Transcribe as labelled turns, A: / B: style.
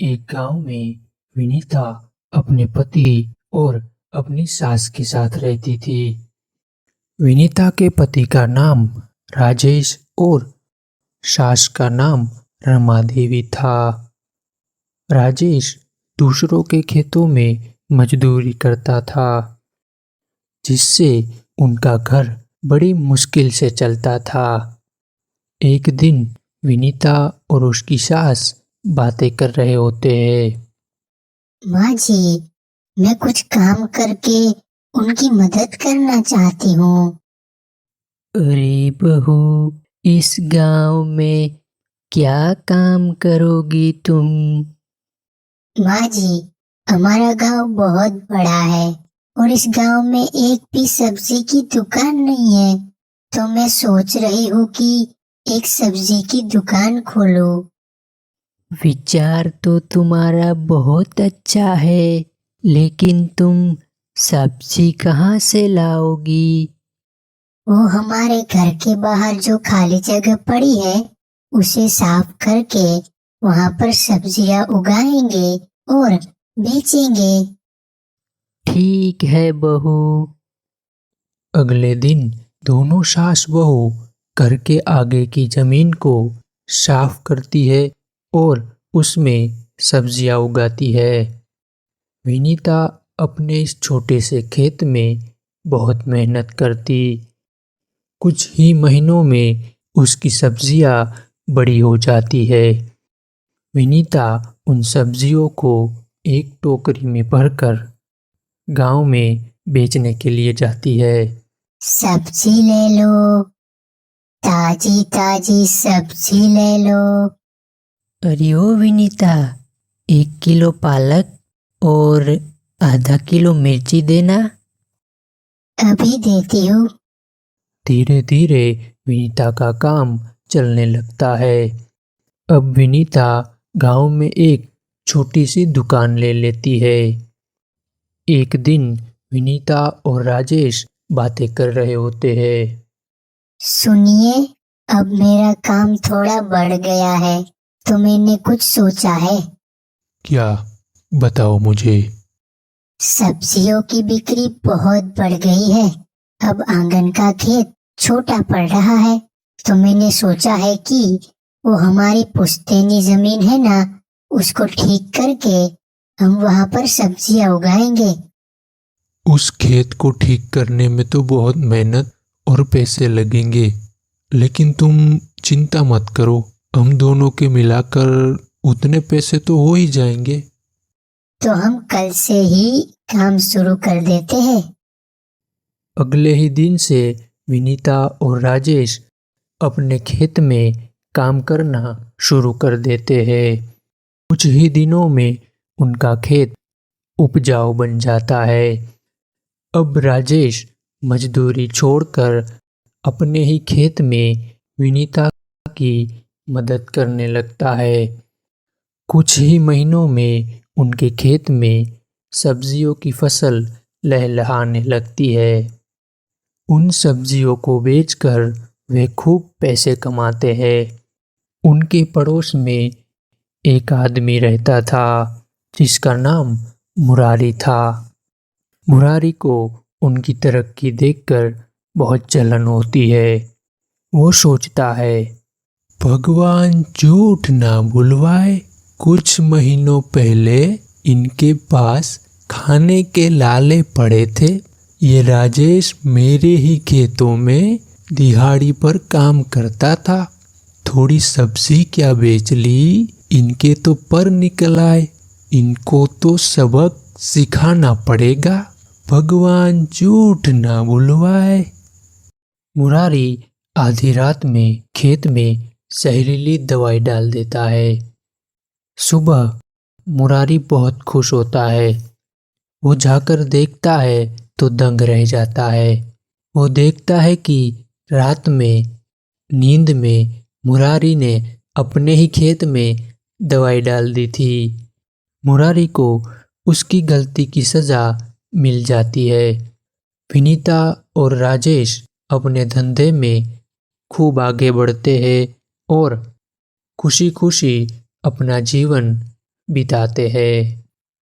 A: एक गांव में विनीता अपने पति और अपनी सास के साथ रहती थी। विनीता के पति का नाम राजेश और सास का नाम रमा देवी था। राजेश दूसरों के खेतों में मजदूरी करता था, जिससे उनका घर बड़ी मुश्किल से चलता था। एक दिन विनीता और उसकी सास बातें कर रहे होते हैं।
B: माँ जी, मैं कुछ काम करके उनकी मदद करना चाहती हूँ।
C: अरे बहू, इस गांव में क्या काम करोगी तुम?
B: माँ जी, हमारा गांव बहुत बड़ा है और इस गांव में एक भी सब्जी की दुकान नहीं है, तो मैं सोच रही हूँ कि एक सब्जी की दुकान खोलूं।
C: विचार तो तुम्हारा बहुत अच्छा है, लेकिन तुम सब्जी कहाँ से लाओगी?
B: वो हमारे घर के बाहर जो खाली जगह पड़ी है, उसे साफ करके वहाँ पर सब्जियाँ उगाएंगे और बेचेंगे।
C: ठीक है बहू।
A: अगले दिन दोनों सास बहू घर के आगे की जमीन को साफ करती है और उसमें सब्जियां उगाती है। विनीता अपने इस छोटे से खेत में बहुत मेहनत करती। कुछ ही महीनों में उसकी सब्जियां बड़ी हो जाती है। विनीता उन सब्जियों को एक टोकरी में भरकर गांव में बेचने के लिए जाती है।
B: सब्जी ले लो, ताजी ताजी सब्जी ले लो।
C: अरे ओ विनीता, 1 किलो पालक और आधा किलो मिर्ची देना।
B: अभी देती हूँ।
A: धीरे धीरे विनीता का काम चलने लगता है। अब विनीता गांव में एक छोटी सी दुकान ले लेती है। एक दिन विनीता और राजेश बातें कर रहे होते हैं।
B: सुनिए, अब मेरा काम थोड़ा बढ़ गया है, तो मैंने कुछ सोचा है।
A: क्या? बताओ मुझे।
B: सब्जियों की बिक्री बहुत बढ़ गई है। अब आंगन का खेत छोटा पड़ रहा है, तो मैंने सोचा है कि वो हमारी पुश्तैनी जमीन है ना, उसको ठीक करके हम वहाँ पर सब्जियाँ उगाएंगे।
A: उस खेत को ठीक करने में तो बहुत मेहनत और पैसे लगेंगे, लेकिन तुम चिंता मत करो, हम दोनों के मिलाकर उतने पैसे तो हो ही जाएंगे।
B: तो हम कल से ही काम शुरू कर देते हैं।
A: अगले ही दिन से विनीता और राजेश अपने खेत में काम करना शुरू कर देते हैं। कुछ ही दिनों में उनका खेत उपजाऊ बन जाता है। अब राजेश मजदूरी छोड़कर अपने ही खेत में विनीता की मदद करने लगता है। कुछ ही महीनों में उनके खेत में सब्जियों की फसल लहलहाने लगती है। उन सब्जियों को बेचकर वे खूब पैसे कमाते हैं। उनके पड़ोस में एक आदमी रहता था, जिसका नाम मुरारी था। मुरारी को उनकी तरक्की देखकर बहुत जलन होती है। वो सोचता है, भगवान झूठ ना बुलवाए, कुछ महीनों पहले इनके पास खाने के लाले पड़े थे। ये राजेश मेरे ही खेतों में दिहाड़ी पर काम करता था, थोड़ी सब्जी क्या बेच ली, इनके तो पर निकल आए। इनको तो सबक सिखाना पड़ेगा, भगवान झूठ ना बुलवाए। मुरारी आधी रात में खेत में जहरीली दवाई डाल देता है। सुबह मुरारी बहुत खुश होता है। वो जाकर देखता है तो दंग रह जाता है। वो देखता है कि रात में नींद में मुरारी ने अपने ही खेत में दवाई डाल दी थी। मुरारी को उसकी गलती की सजा मिल जाती है। विनीता और राजेश अपने धंधे में खूब आगे बढ़ते हैं और खुशी खुशी अपना जीवन बिताते हैं।